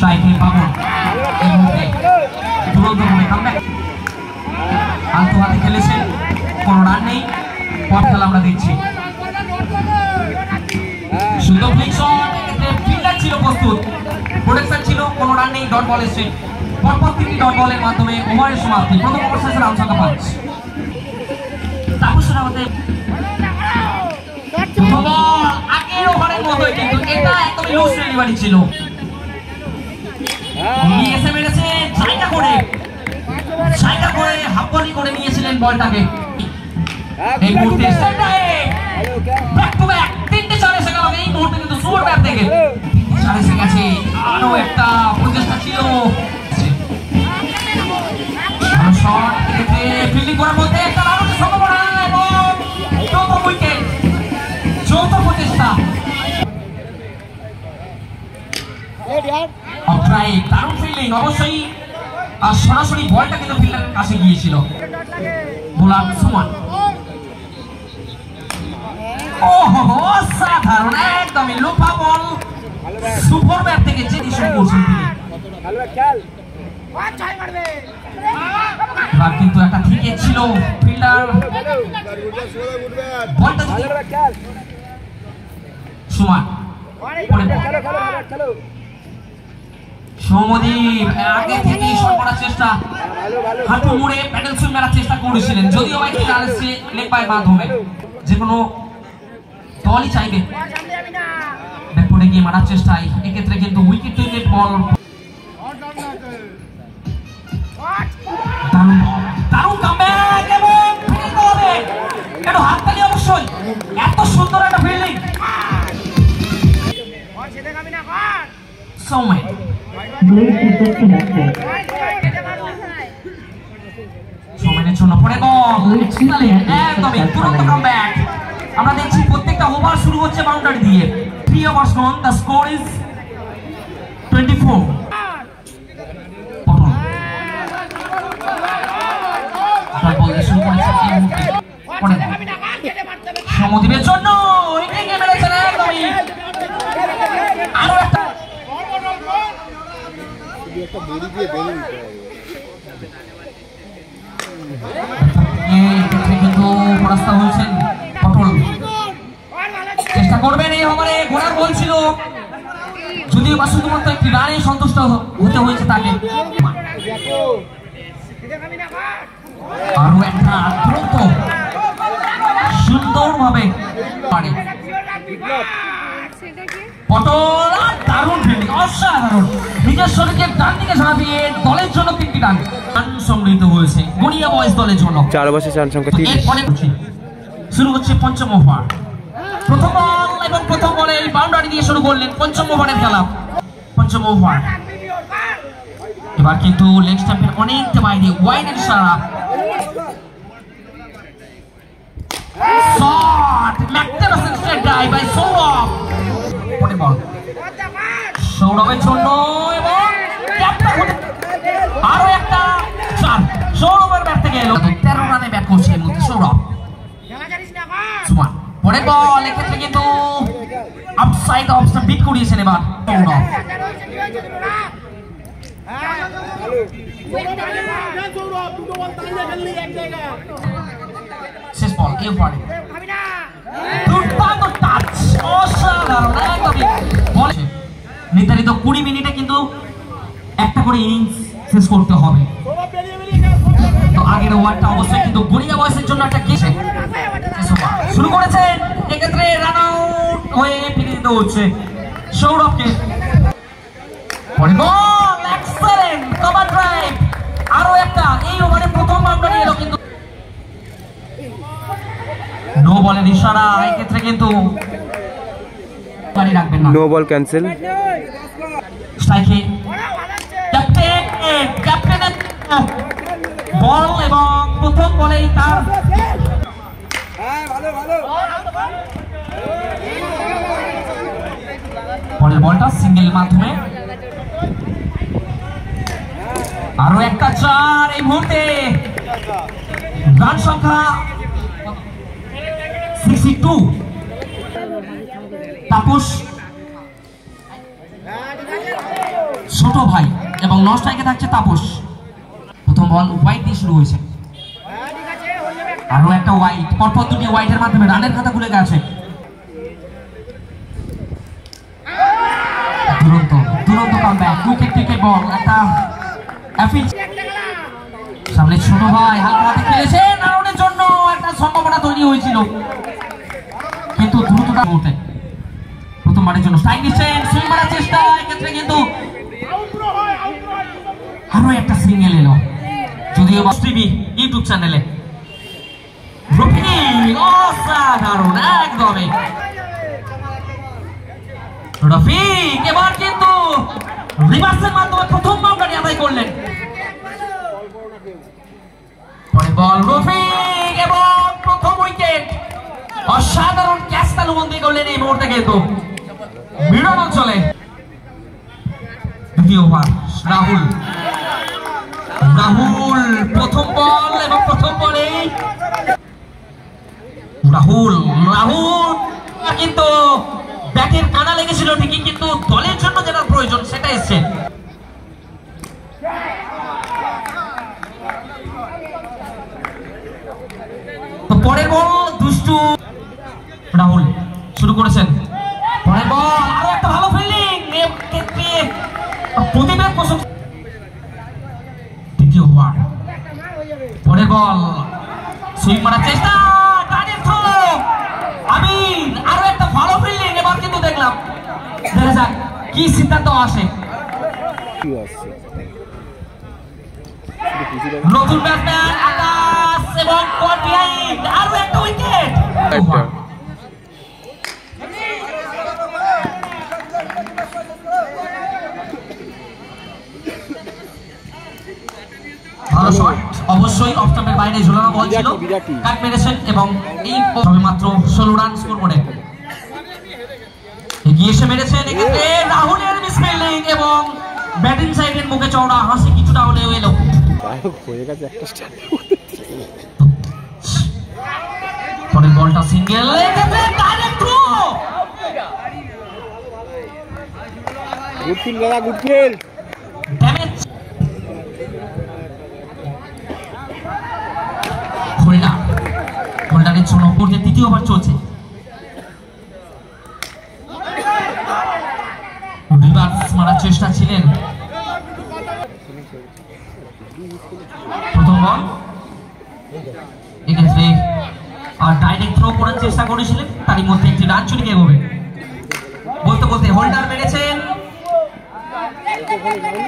স্ট্রাইকে পাবন এই মুহূর্তে দুরন্ত ভাবে কামব্যাক আলতো হাতে খেলেছেন, কোনো রান নেই, পথ খেলা আমরা দেখছি। সুন্দর ফ্লিক শট, ফিল্ডার ছিল প্রস্তুত, প্রোটেকশন ছিল, কোনো রান নেই, ডট বল এসছে। পরপর 3টি ডট বলের মাধ্যমে ওভারের সমাপ্তি। প্রথম ওভার শেষে রান সংখ্যা 5। তাপসের আমাদের প্রথম বল আগের ওভারের মতোই, কিন্তু এটা একদমই লুজ ডেলিভারি ছিল। নিয়ে এসে মেরেছে জায়গা করে হাফ বলি করে নিয়েছিলেন বলটাকে। এই মুহূর্তে ব্যাক টু ব্যাক 3টে 4 এসে গেল এই মুহূর্তে, কিন্তু সুপার ব্যাট থেকে 4 এসে গেছে। আরো একটা প্রচেষ্টা ছিল, শট থেকে ফিল্ডিং করার মধ্যে একটা রানের সম্ভাবনা এবং চৌথ উইকেট, চৌথ প্রচেষ্টা। দারুণ ফিল্ডিং, অবশ্যই সরাসরি বলটা কিন্তু ফিল্ডারের কাছে গিয়েছিল। বোলার সুমান, ওহো সাধারণ একদমই লোপা বল, সুপার ব্যাট থেকে যেটি শুরু করছেন তিনি। এবার কিন্তু একটা ক্রিকেট ছিল, ফিল্ডার বলটা সুমান সৌমদীপ আগে থেকেই শট করার চেষ্টা, হাঁটু মুড়ে প্যাডেল সুইং মারার চেষ্টা করেছিলেন, যদিও একটি রান এসেছে লেগ বাইয়ের মাধ্যমে। যে কোনো দলই চাইবে ব্যাকফুটে গিয়ে মারার চেষ্টায়, এক্ষেত্রে কিন্তু উইকেট টু উইকেট বল। দারুণ কামব্যাক এবং ফিল্ডিং হবে, একটু হাততালি অবশ্যই, এত সুন্দর একটা ফিল্ডিং। সৌমেন সৌমেনের জন্য পড়ে বল, একদমই তুরন্ত কামব্যাক। আমরা দেখছি প্রত্যেকটা ওভার শুরু হচ্ছে বাউন্ডারি দিয়ে। 3 overs gone, the score is 24। সৌমদীপের জন্য মেরেছেন একদমই, আরো একটা কিন্তু পরাস্ত হয়েছেন পটল। চেষ্টা করবেন এই ওভারে, ঘোড়ার বল ছিল, যদিও বা শুধুমাত্র একটি রানে সন্তুষ্ট হতে হয়েছে তাকে। আরো একটা আক্রান্ত সুন্দর ভাবে পটল, দারুণ ফিল্ডিং, অসাধারণ, নিজের শরীরকে ডান দিকে ঝাঁপিয়ে দলের জন্য 3টি রান সংগৃহীত হয়েছে গড়িয়া বয়েজ দলের জন্য। 4 ওভারে রান সংখ্যা 3। শুরু হচ্ছে পঞ্চম ওভার, প্রথম বল এবং প্রথম বলে বাউন্ডারি দিয়ে শুরু করলেন পঞ্চম ওভারের খেলা। পঞ্চম ওভার এবার কিন্তু লেগ স্টাম্পের অনেকটা বাইরে, ওয়াইডের ইশারা, shot magnificent straight drive by Sourav. পরে বল সৌরভের জন্য এবং আরো একটা 4, সৌরভের ব্যাট থেকে এলো। 13 রানে ব্যাট করছে এর মধ্যে সৌরভ। সুমান পরে বল, এক্ষেত্রে কিন্তু আউটসাইড অফস্টাম্প বিট করিয়েছেন এবার সৌরভ। শেষ বল এই ওভারে, দুর্দান্ত টাচ, অসাধারণ একদমই বল। নির্ধারিত 20 মিনিটে কিন্তু একটা করে ইনিংস শেষ করতে হবে। তো আগের ওভারটা অবশ্যই কিন্তু গড়িয়া বয়সের জন্য একটা কেসে শুরু করেছেন, এক্ষেত্রে রান আউট হয়ে ফিরে দিতে হচ্ছে সৌরভকে। পরে বল, এক্সেলেন্ট কভার ড্রাইভ, আরো একটা এই ওভারে প্রথম বাউন্ডারি এলো, কিন্তু নো বলের ইশারা, এক্ষেত্রে কিন্তু গাড়ি রাখবেন না, নো বল ক্যান্সেল। স্ট্রাইকে ক্যাপ্টেনের বল এবং প্রথম বলেই তার পরের বলটা সিঙ্গেল মাধ্যমে আরো একটা 4 এই মুহূর্তে। রান সংখ্যা 62। তাপস ছোট ভাই এবং নস্ট্রাইকে থাকছে তাপস। প্রথম বল হোয়াইট দিয়ে শুরু হয়েছে, আরো একটা হোয়াইট, পরপর দুটি হোয়াইটের মাধ্যমে রানের খাতা খুলে গেছে। দুরন্ত দুরন্ত কামব্যাক, উইকেট টেকের বল, একটা সামনে ছোট ভাই হালকা হাতে খেলেছে, রানের জন্য একটা সম্ভাবনা তৈরি হয়েছিল, কিন্তু দ্রুততা করতে প্রথমবারের জন্য স্ট্রাইক দিচ্ছেন, সুইং মারার চেষ্টা, এক্ষেত্রে কিন্তু আরো একটা সিঙ্গেল এলো, যদিও টিভি ইউটিউব চ্যানেলে। অসাধারণ একদমই রফিক, এবার কিন্তু রিভার্সের মাধ্যমে প্রথম বাউন্ডারি আদায় করলেন। পরে বল রফিক এবং প্রথম উইকেট, অসাধারণ ক্যাচ তালুবন্দি করলেন এই মুহূর্তে কিন্তু মিডল অঞ্চলে। দ্বিতীয় ওভার রাহুল, রাহুল প্রথম বল এবং প্রথম বলেই রাহুল রাহুল কিন্তু ব্যাটের কানা লেগেছিল ঠিকই, কিন্তু দলের জন্য যেটা প্রয়োজন সেটা এসছে। তো পরের বল দুষ্টু রাহুল শুরু করেছেন, পরের বল আরো একটা ভালো ফিল্ডিং, ক্ষেত্রে প্রতিভা প্রশংসা। দ্বিতীয় ওভার পরের বল সুইং মারার চেষ্টা, ডাইরেক্ট থ্রো, আমির আরো একটা ভালো ফিল্ডিং। এবার কিন্তু দেখলাম, দেখা যাক কি সিদ্ধান্ত আসে। নতুন ব্যাটসম্যান আকাশ এবং আরো একটা উইকেট। ভালো শট, অবশ্যই অফ স্টাম্পের বাইরে ঝোলানো বল ছিল, কাট মেরেছেন এবং এই মাত্র 16 রান স্কোর করে এগিয়ে এসে মেরেছেন। এক্ষেত্রে রাহুলের মিসফিল্ডিং এবং ব্যাটিং সাইডের মুখে চওড়া হাসি কিছুটা হলেও এলো। পরের বলটা সিঙ্গেল, এক্ষেত্রে ডাইরেক্ট থ্রো, গুড ফিল্ড দাদা, গুড ফিল্ড, ড্যামেজ। হোল্ডারের জন্য পর্যায়ে তৃতীয় ওভার চলছে, রিভার্স মারার চেষ্টা ছিলেন। প্রথম বল এক্ষেত্রে আর ডাইরেক্ট থ্রো করার চেষ্টা করেছিলেন, তারই মধ্যে একটি রান চুরি এগোবে। বলতে বলতে হোল্ডার মেরেছেন,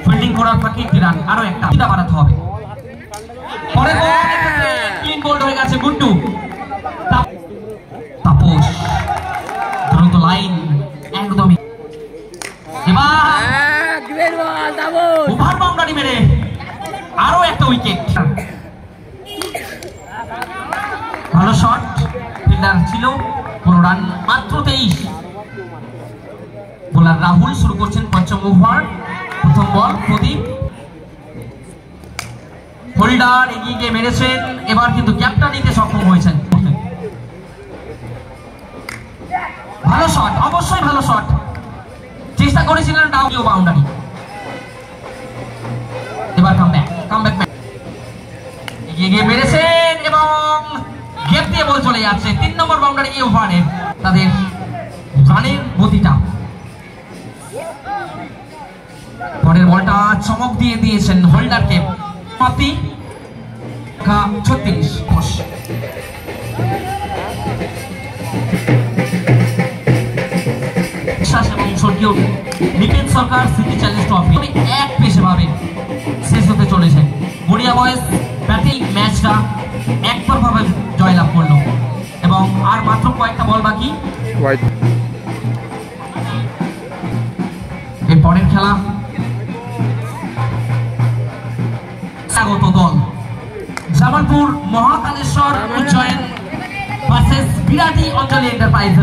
ফিল্ডিং করার ফাঁকে একটি রান, আরো একটা বাড়াতে হবে। পরের বল ক্লিন বোল্ড হয়ে গেছে গুড্ডু। তাপস দ্রুত লাইন একদমই, এবার ওভার বাউন্ডারি মেরে আরো একটা উইকেট। ভালো শট, ফিল্ডার ছিল, কোন রান মাত্র 23। বোলার রাহুল শুরু করছেন পঞ্চম ওভার। প্রথম বল প্রদীপ, হোল্ডার এগিয়ে গিয়ে মেরেছেন, এবার কিন্তু ক্যাপ্টেন নিতে সক্ষম হয়েছেন। ভালো শট, অবশ্যই ভালো শট, চেষ্টা করেছিলেন ডাউনিও বাউন্ডারি। এবার কামব্যাক এগিয়ে গিয়ে মেরেছেন এবং গ্যাপ দিয়ে বল চলে যাচ্ছে। 3 নম্বর বাউন্ডারি এই ওভারে, তাদের রানের গতিটা। পরের বলটা চমক দিয়ে দিয়েছেন হোল্ডারকে, 36। এবং স্বর্গীয় নিপেন সরকার সিটি চ্যালেঞ্জ ট্রফি এক পেশে ভাবে শেষ হতে চলেছে। গড়িয়া বয়েজ ব্যাটিং ম্যাচটা একতরফাভাবে জয়লাভ করলো এবং আর মাত্র কয়েকটা বল বাকি। এর পরের খেলা স্বাগত দল জামালপুর মহাকালেশ্বর উজ্জয়ন ভার্সেস বিরাটি অঞ্চলে এন্টারপ্রাইজ।